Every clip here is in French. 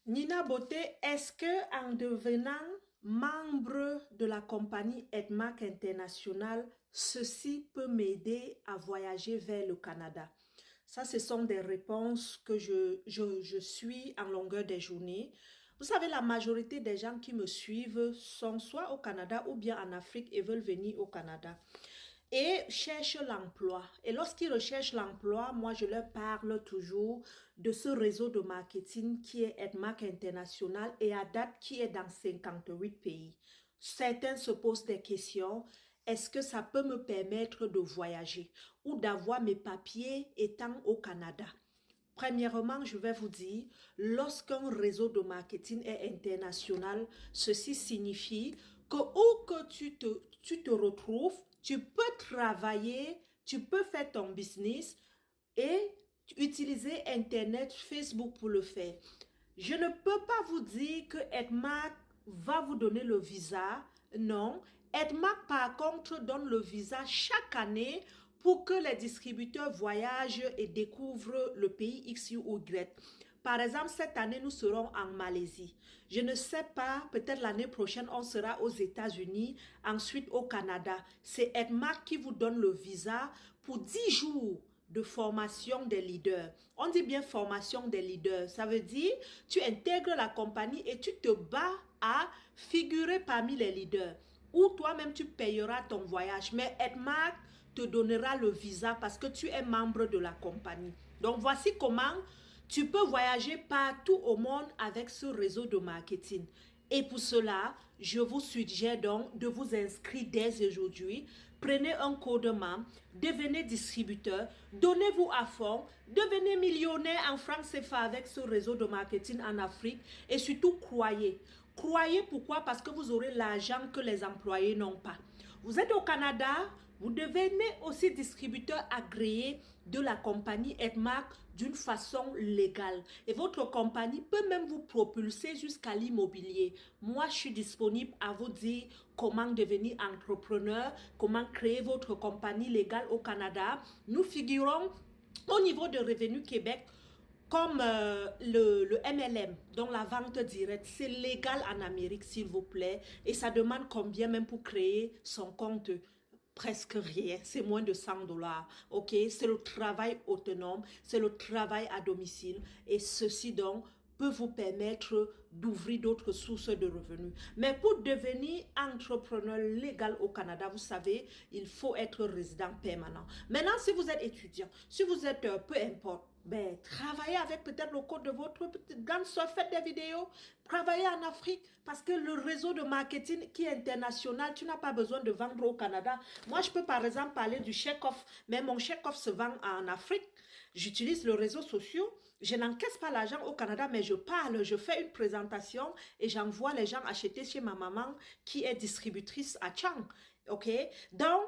Nina Beauté, est-ce que en devenant membre de la compagnie Edmark International, ceci peut m'aider à voyager vers le Canada? Ça, ce sont des réponses que je suis en longueur des journées. Vous savez, la majorité des gens qui me suivent sont soit au Canada ou bien en Afrique et veulent venir au Canada et cherchent l'emploi. Et lorsqu'ils recherchent l'emploi, moi, je leur parle toujours de ce réseau de marketing qui est Edmark International et à date qui est dans 58 pays. Certains se posent des questions. Est-ce que ça peut me permettre de voyager ou d'avoir mes papiers étant au Canada? Premièrement, je vais vous dire, lorsqu'un réseau de marketing est international, ceci signifie que où que tu te retrouves, tu peux travailler, tu peux faire ton business et utiliser Internet, Facebook pour le faire. Je ne peux pas vous dire que Edmark va vous donner le visa. Non. Edmark, par contre, donne le visa chaque année pour que les distributeurs voyagent et découvrent le pays X ou Y. Par exemple, cette année, nous serons en Malaisie. Je ne sais pas, peut-être l'année prochaine, on sera aux États-Unis, ensuite au Canada. C'est Edmark qui vous donne le visa pour 10 jours de formation des leaders. On dit bien formation des leaders. Ça veut dire, tu intègres la compagnie et tu te bats à figurer parmi les leaders. Ou toi-même, tu payeras ton voyage. Mais Edmark te donnera le visa parce que tu es membre de la compagnie. Donc, voici comment tu peux voyager partout au monde avec ce réseau de marketing. Et pour cela, je vous suggère donc de vous inscrire dès aujourd'hui. Prenez un code membre, devenez distributeur, donnez-vous à fond, devenez millionnaire en francs CFA avec ce réseau de marketing en Afrique et surtout croyez. Croyez pourquoi? Parce que vous aurez l'argent que les employés n'ont pas. Vous êtes au Canada, vous devenez aussi distributeur agréé de la compagnie Edmark d'une façon légale. Et votre compagnie peut même vous propulser jusqu'à l'immobilier. Moi, je suis disponible à vous dire comment devenir entrepreneur, comment créer votre compagnie légale au Canada. Nous figurons au niveau de Revenu Québec comme le MLM, donc la vente directe, c'est légal en Amérique, s'il vous plaît. Et ça demande combien même pour créer son compte? Presque rien, c'est moins de 100 $. Ok, c'est le travail autonome, c'est le travail à domicile. Et ceci donc peut vous permettre d'ouvrir d'autres sources de revenus. Mais pour devenir entrepreneur légal au Canada, vous savez, il faut être résident permanent. Maintenant, si vous êtes étudiant, si vous êtes, peu importe, ben, travaillez avec peut-être le code de votre petite grande soeur, faites des vidéos, travaillez en Afrique parce que le réseau de marketing qui est international, tu n'as pas besoin de vendre au Canada. Moi, je peux par exemple parler du check-off, mais mon check-off se vend en Afrique. J'utilise les réseaux sociaux, je n'encaisse pas l'argent au Canada, mais je parle, je fais une présentation et j'envoie les gens acheter chez ma maman qui est distributrice à Chang. Ok? Donc,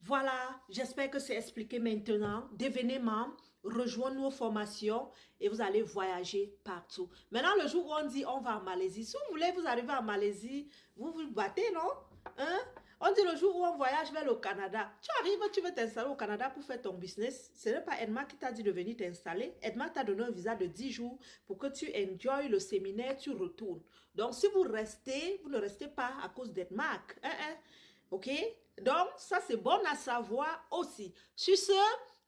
voilà, j'espère que c'est expliqué maintenant. Devenez membre, rejoignez nos formations et vous allez voyager partout. Maintenant, le jour où on dit on va en Malaisie, si vous voulez, vous arrivez en Malaisie, vous vous battez, non? Hein? On dit le jour où on voyage vers le Canada. Tu arrives, tu veux t'installer au Canada pour faire ton business. Ce n'est pas Edmark qui t'a dit de venir t'installer. Edmark t'a donné un visa de 10 jours pour que tu enjoy le séminaire, tu retournes. Donc, si vous restez, vous ne restez pas à cause d'Edmark. Ok? Donc, ça, c'est bon à savoir aussi. Sur ce,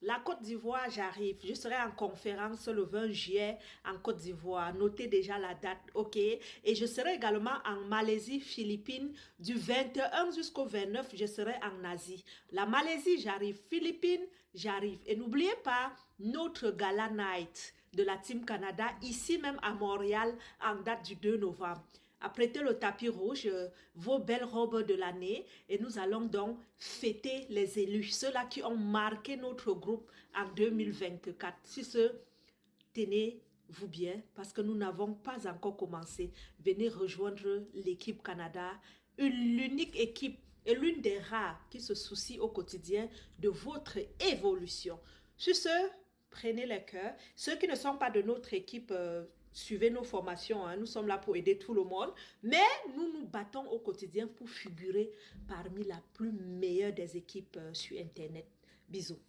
la Côte d'Ivoire, j'arrive. Je serai en conférence le 20 juillet en Côte d'Ivoire. Notez déjà la date, ok? Et je serai également en Malaisie, Philippines, du 21 jusqu'au 29. Je serai en Asie. La Malaisie, j'arrive. Philippines, j'arrive. Et n'oubliez pas notre Gala Night de la Team Canada, ici même à Montréal, en date du 2 novembre. Apprêtez le tapis rouge, vos belles robes de l'année et nous allons donc fêter les élus, ceux-là qui ont marqué notre groupe en 2024. Si ce, tenez-vous bien parce que nous n'avons pas encore commencé. Venez rejoindre l'équipe Canada, l'unique équipe et l'une des rares qui se soucie au quotidien de votre évolution. Sur ce, prenez les cœurs. Ceux qui ne sont pas de notre équipe, suivez nos formations. Hein. Nous sommes là pour aider tout le monde. Mais nous nous battons au quotidien pour figurer parmi la plus meilleure des équipes sur Internet. Bisous.